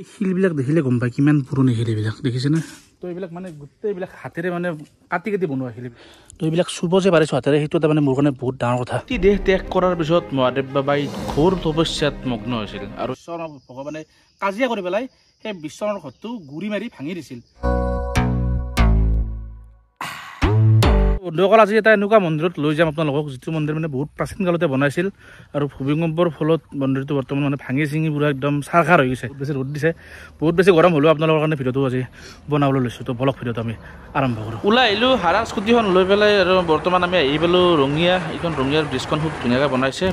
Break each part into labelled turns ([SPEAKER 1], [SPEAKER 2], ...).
[SPEAKER 1] শিলবিলাক দেখিলে গম পায় কিমান পুৰণি শিলবিলাক দেখিছে না তো এইবিলাক মানে গোটেইবিলাক হাতেৰে মানে কাটি কাটি বনোৱা শিল তো এইবিলাক চুব যে পাৰিছোঁ হাতেৰে সেইটো এটা মানে মোৰ কাৰণে বহুত ডাঙৰ কথা দেহ ত্যাগ কৰাৰ পিছত মহাদেৱ বাবাই ঘোৰ তপস্যাত মগ্ন হৈছিল আৰু ভগৱানে কাজিয়া কৰি পেলাই সেই বিশ্বনাথৰ ঘৰটো গুৰি মাৰি ভাঙি দিছিল বন্ধুসকল আজি এটা এনেকুৱা মন্দিৰত লৈ যাম আপোনালোকক যিটো মন্দিৰ মানে বহুত প্ৰাচীন কালতে বনাইছিল আৰু ভূমিকম্পৰ ফলত মন্দিৰটো বৰ্তমান মানে ভাঙি চিঙি পুৰা একদম চাৰখাৰ হৈ গৈছে বেছি ৰ'দ দিছে বহুত বেছি গৰম হ'লেও আপোনালোকৰ কাৰণে ভিডিঅ'টো আজি বনাবলৈ লৈছোঁ তো ব্লগ ভিডিঅ'টো আমি আৰম্ভ কৰোঁ ওলাই আহিলোঁ হাৰা স্কুটিখন লৈ পেলাই আৰু বৰ্তমান আমি আহি পালোঁ ৰঙিয়া এইখন ৰঙিয়াৰ ব্ৰিজখন খুব ধুনীয়াকৈ বনাইছে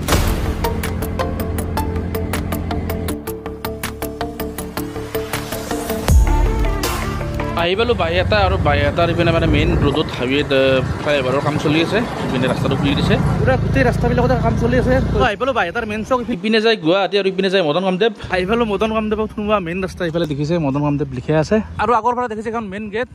[SPEAKER 1] আহি পালোঁ বাইহাটা আৰু বাইহাটাৰ ইপিনে মানে মেইন ৰোডত হাইৱেত ফ্লাইঅভাৰৰ কাম চলি আছে ইপিনে ৰাস্তাটো খুলি দিছে পুৰা গোটেই ৰাস্তাবিলাকতে কাম চলি আছে আহি পালোঁ বাইহাটাৰ মেইন চক ইপিনে যায় গুৱাহাটী আৰু ইপিনে যায় মদন কামদেৱ আহি পালোঁ মদন কামদেৱক সোমোৱা মেইন ৰাস্তা ইফালে দেখিছে মদন কামদেৱ লিখা আছে আৰু আগৰ পৰা দেখিছে এখন মেইন গেট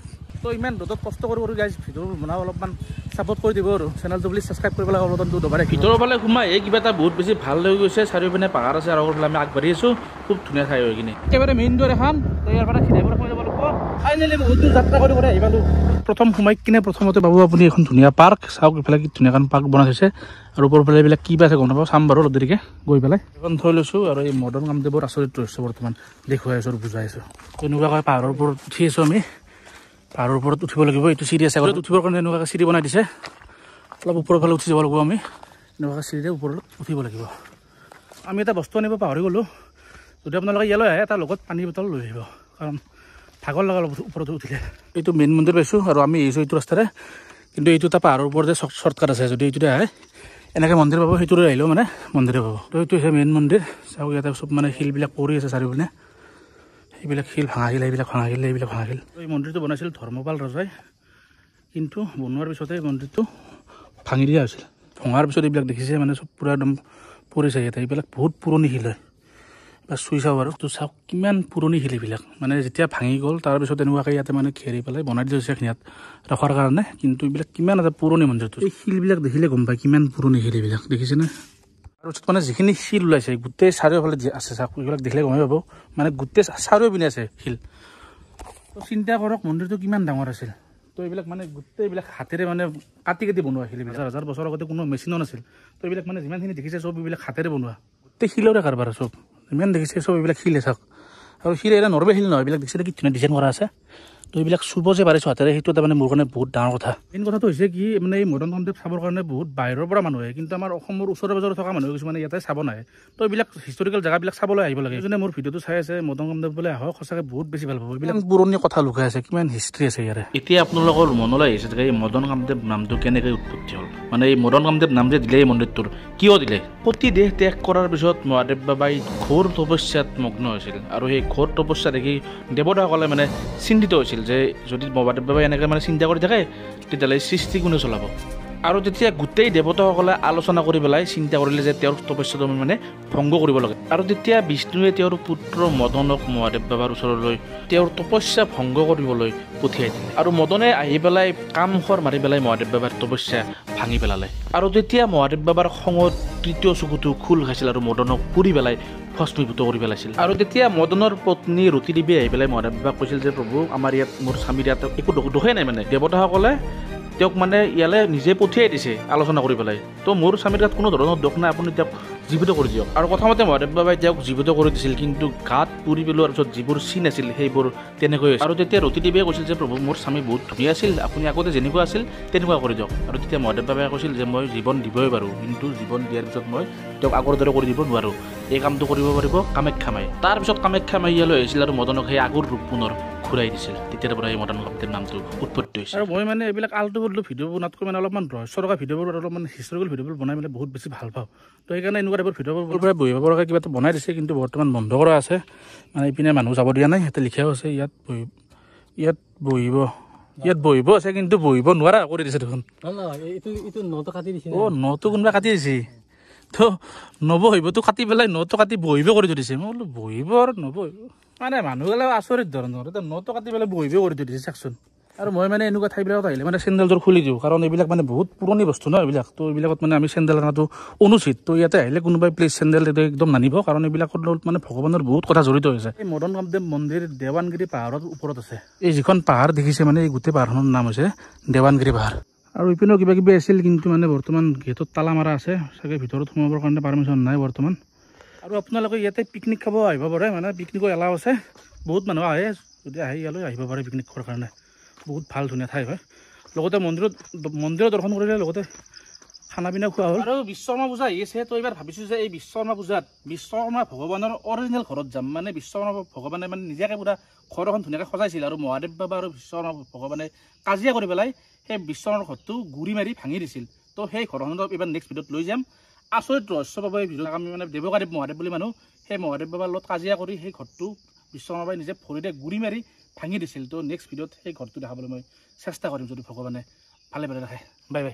[SPEAKER 1] তো ইমান ৰ'দত কষ্ট কৰি গাইজ ভিডিঅ'বোৰ বনাব অলপমান ছাপৰ্ট কৰি দিব আৰু চেনেলটো প্লিজ ছাবস্ক্ৰাইব কৰি পেলাই অলপমানটো দবাৰে ভিতৰৰ ফালে সোমাই এই কিবা এটা বহুত বেছি ভাল হৈ গৈছে চাৰিওপিনে পাহাৰ আছে আৰু আগৰ ফালে আমি আগবাঢ়ি আছোঁ খুব ধুনীয়া ঠাই হৈ কিনে একেবাৰে মেইন ডোৰ এখন তো ইয়াৰ পৰা সিধাই পৰা সোমাই যাব লাগিব ফাইনেলি বহুত দূৰ যাত্ৰা কৰি আহি পালোঁ প্ৰথম সোমাই কিনে প্ৰথমতে পাব আপুনি এখন ধুনীয়া পাৰ্ক চাওক এইফালে কি ধুনীয়া এখন পাৰ্ক বনাই থৈছে আৰু ওপৰ ফালে এইবিলাক কি আছে গম নাপাওঁ চাম বাৰু অলপ দেৰিকৈ গৈ পেলাই এখন থৈ লৈছোঁ আৰু এই মদন কামদেৱৰ আচৰিত ৰহস্য বৰ্তমান দেখুৱাই আছোঁ আৰু বুজাই আছোঁ তেনেকুৱাকৈ পাহাৰৰ ওপৰত উঠি আছোঁ আমি পাহাৰৰ ওপৰত উঠিব লাগিব এইটো চিৰি আছে আগত উঠিবৰ কাৰণে এনেকুৱাকৈ চিৰি বনাই দিছে অলপ ওপৰৰ ফালে উঠি যাব লাগিব আমি এনেকুৱাকৈ চিৰিৰে ওপৰত উঠিব লাগিব আমি এটা বস্তু আনিব পাহৰি গ'লোঁ যদি আপোনালোকে ইয়ালৈ আহে তাৰ লগত পানী বটল লৈ আহিব কাৰণ ভাগৰ লগা ওপৰত উঠিলে এইটো মেইন মন্দিৰ পাইছোঁ আৰু আমি আহিছোঁ এইটো ৰাস্তাৰে কিন্তু এইটো এটা পাহাৰৰ ওপৰতে শ্বৰ্টকাট আছে যদি এইটোতে আহে এনেকৈ মন্দিৰ পাব সেইটোৰে আহিলেও মানে মন্দিৰে পাব তো এইটো হৈছে মেইন মন্দিৰ চাওক ইয়াতে চব মানে শিলবিলাক পৰি আছে চাৰিওপিনে এইবিলাক শিল ভাঙা শিল এইবিলাক ভাঙা শিল এইবিলাক ভাঙা শিল এই মন্দিৰটো বনাইছিল ধৰ্মপাল ৰজাই কিন্তু বনোৱাৰ পিছতে এই মন্দিৰটো ভাঙি দিয়া হৈছিল ভঙাৰ পিছত এইবিলাক দেখিছে মানে চব পূৰা একদম পৰিছে ইয়াতে এইবিলাক বহুত পুৰণি শিল হয় বা চুই চাওঁ বাৰু তো চাওক কিমান পুৰণি শিল এইবিলাক মানে যেতিয়া ভাঙি গ'ল তাৰপিছত এনেকুৱাকৈ ইয়াতে মানে ঘেৰি পেলাই বনাই দি থৈছে এইখিনিত ৰখাৰ কাৰণে কিন্তু এইবিলাক কিমান এটা পুৰণি মন্দিৰটো এই শিলবিলাক দেখিলে গম পায় কিমান পুৰণি শিল এইবিলাক দেখিছেনে তাৰপিছত মানে যিখিনি শিল ওলাইছে গোটেই চাৰিওফালে আছে চাওক এইবিলাক দেখিলে গমেই পাব মানে গোটেই চাৰিওপিনে আছে শিল তো চিন্তা কৰক মন্দিৰটো কিমান ডাঙৰ আছিল তো এইবিলাক মানে গোটেইবিলাক হাতেৰে মানে কাটি কাটি বনোৱা শিলবিলাক হাজাৰ বছৰ আগতে কোনো মেচিনো নাছিল তো এইবিলাক মানে যিমানখিনি দেখিছে চব এইবিলাক হাতেৰে বনোৱা গোটেই শিলৰে কাৰবাৰ চব ইমান দেখিছে চব এইবিলাক শিলে চাওক আৰু শিল এটা নৰ্মেল শিল নহয় এইবিলাক দেখিছে কি ধুনীয়া ডিজাইন কৰা আছে তো এইবিলাক চুব যে পাৰিছোঁ হাতেৰে সেইটো এটা মানে মোৰ কাৰণে বহুত ডাঙৰ কথা মেইন কথাটো হৈছে কি মানে এই মদন কামদেৱ চাবৰ কাৰণে বহুত বাহিৰৰ পৰা মানুহ আহে কিন্তু আমাৰ অসমৰ ওচৰে পাজৰে থকা মানুহ কিছুমানে ইয়াতে চাব নাহে তো এইবিলাক হিষ্টৰিকেল জেগাবিলাক চাবলৈ আহিব লাগে যোনে মোৰ ভিডিঅ'টো চাই আছে মদন কামদেৱ বোলে আহক সঁচাকৈ বহুত বেছি ভাল পাব এইবিলাক পুৰণি কথা লুকাই আছে কিমান হিষ্ট্ৰী আছে ইয়াৰে এতিয়া আপোনালোকৰ মনলৈ আহিছে যে এই মদন কামদেৱ নামটো কেনেকৈ উৎপত্তি হ'ল মানে এই মদন কামদেৱ নাম যে দিলে এই মন্দিৰটোৰ কিয় দিলে সতী দেহ ত্যাগ কৰাৰ পিছত মহাদেৱ বাবাই ঘোৰ তপস্যাত মগ্ন হৈছিল আৰু সেই ঘোৰ তপস্যা দেখি দেৱতাসকলে মানে চিন্তিত হৈছিল যে যদি মহাদেৱ বাবাই এনেকৈ মানে চিন্তা কৰি থাকে তেতিয়াহ'লে সৃষ্টি কোনে চলাব আৰু তেতিয়া গোটেই দেৱতাসকলে আলোচনা কৰি পেলাই চিন্তা কৰিলে যে তেওঁৰ তপস্যাটো মানে ভংগ কৰিব লাগে আৰু তেতিয়া বিষ্ণুৱে তেওঁৰ পুত্ৰ মদনক মহাদেৱ বাবাৰ ওচৰলৈ তেওঁৰ তপস্যা ভংগ কৰিবলৈ পঠিয়াই দিলে আৰু মদনে আহি পেলাই কামখৰ মাৰি পেলাই মহাদেৱ বাবাৰ তপস্যা ভাঙি পেলালে আৰু তেতিয়া মহাদেৱ বাবাৰ খঙত তৃতীয় চকুটো খোল খাইছিল আৰু মদনক পুৰি পেলাই ভস্মীভূত কৰি পেলাইছিল আৰু তেতিয়া মদনৰ পত্নী ৰতি দেৱী আহি পেলাই মহাদেৱ বাবাক কৈছিল যে প্ৰভু আমাৰ ইয়াত মোৰ স্বামীৰ ইয়াত একো দোষেই নাই মানে দেৱতাসকলে তেওঁক মানে ইয়ালৈ নিজে পঠিয়াই দিছে আলোচনা কৰি পেলাই তো মোৰ স্বামীৰ তাত কোনো ধৰণৰ দোষ নাই আপুনি তেওঁক জীৱিত কৰি দিয়ক আৰু কথামতে মহাদেৱ বাবাই তেওঁক জীৱিত কৰি দিছিল কিন্তু গাত পুৰি পেলোৱাৰ পিছত যিবোৰ চিন আছিল সেইবোৰ তেনেকৈ আৰু তেতিয়া ৰতি দেৱীয়ে কৈছিল যে প্ৰভু মোৰ স্বামী বহুত ধুনীয়া আছিল আপুনি আগতে যেনেকুৱা আছিল তেনেকুৱা কৰি দিয়ক আৰু তেতিয়া মহাদেৱ বাবাই কৈছিল যে মই জীৱন দিবই পাৰোঁ কিন্তু জীৱন দিয়াৰ পিছত মই তেওঁক আগৰ দৰে কৰি দিব নোৱাৰোঁ এই কামটো কৰিব পাৰিব কামাখ্যা মাই তাৰপিছত কামাখ্যা মাই ইয়ালৈ আহিছিল আৰু মদনক সেই আগৰ ৰূপ পুনৰ ঘূৰাই দিছিল তেতিয়াৰ পৰা এই মদন কামদেৱ নামটো উৎপত্তি হৈছিল আৰু মই মানে এইবিলাক আল্টু বল্টু ভিডিঅ' বনাতকৈ মানে অলপমান ৰহস্য থকা ভিডিঅ'বোৰ অলপমান হিষ্টৰিকেল ভিডিঅ'বোৰ বনাই মানে বহুত বেছি ভাল পাওঁ তো সেইকাৰণে এনেকুৱা টাইপৰ ভিডিঅ'বোৰ পৰা বহিব পৰাকৈ কিবা এটা বনাই দিছে কিন্তু বৰ্তমান বন্ধ কৰা আছে মানে ইপিনে মানুহ যাব দিয়া নাই সিহঁতে লিখাও আছে ইয়াত বহিব আছে কিন্তু বহিব নোৱাৰা কৰি দিছে দেখোন নটো কোনোবা কাটি দিছে তো নবহিবতো কাটি পেলাই নটো কাটি বহিব কৰি দিছে মই বোলো বহিব আৰু নবহিব মানে মানুহবিলাক আচৰিত ধৰণৰ এতিয়া নটো কাটি পেলাই বহিব কৰি দিছে চাওকচোন আৰু মই মানে এনেকুৱা ঠাইবিলাকত আহিলে মানে চেণ্ডেলযোৰ খুলি দিওঁ কাৰণ এইবিলাক মানে বহুত পুৰণি বস্তু ন এইবিলাক তো এইবিলাকত মানে আমি চেণ্ডেল আনাটো অনুচিত তো ইয়াতে আহিলে কোনোবাই প্লিজ চেণ্ডেল একদম নানিব কাৰণ এইবিলাকৰ লগত মানে ভগৱানৰ বহুত কথা জড়িত হৈছে এই মদন কামদেৱ মন্দিৰ দেৱানগিৰি পাহাৰৰ ওপৰত আছে এই যিখন পাহাৰ দেখিছে মানে এই গোটেই পাহাৰখনৰ নাম হৈছে দেৱানগিৰি পাহাৰ আৰু ইপিনেও কিবা কিবি আছিল কিন্তু মানে বৰ্তমান গেটত তালা মাৰা আছে চাগে ভিতৰত সোমাবৰ কাৰণে পাৰ্মিশ্যন নাই বৰ্তমান আৰু আপোনালোকে ইয়াতে পিকনিক খাব আহিব পাৰে মানে পিকনিকৰ এলাও আছে বহুত মানুহ আহে যদি আহে ইয়ালৈ আহিব পাৰে পিকনিক খোৱাৰ কাৰণে বহুত ভাল ধুনীয়া ঠাই হয় লগতে মন্দিৰত দৰ্শন কৰিলে লগতে খানা পিনা খোৱা হ'ল আৰু বিশ্বকৰ্মা পূজা আহি আছে তো এইবাৰ ভাবিছোঁ যে এই বিশ্বকৰ্মা পূজাত বিশ্বকৰ্মা ভগৱানৰ অৰিজিনেল ঘৰত যাম মানে বিশ্বকৰ্মা ভগৱানে মানে নিজাকৈ পুৰা ঘৰ এখন ধুনীয়াকৈ সজাইছিল আৰু মহাদেৱ বাবা আৰু বিশ্বকৰ্মা ভগৱানে কাজিয়া কৰি পেলাই সেই বিশ্বকৰ্মাৰ ঘৰটো গুৰি মাৰি ভাঙি দিছিল তো সেই ঘৰখনত এইবাৰ নেক্সট ভিডিঅ'ত লৈ যাম আচৰিত ৰহস্য পাব এই ভিডিঅ'ত আমি মানে দেৱকাদেৱ মহাদেৱ বুলি মানুহ সেই মহাদেৱ বাবাৰ লগত কাজিয়া কৰি সেই ঘৰটো বিশ্বকৰ্মা বাবাই নিজে ভৰিৰে গুৰি মাৰি ভাঙি দিছিল তো নেক্সট ভিডিঅ'ত সেই ঘৰটো দেখাবলৈ মই চেষ্টা কৰিম যদি ভগৱানে ভালে ভালে ৰাখে বাই বাই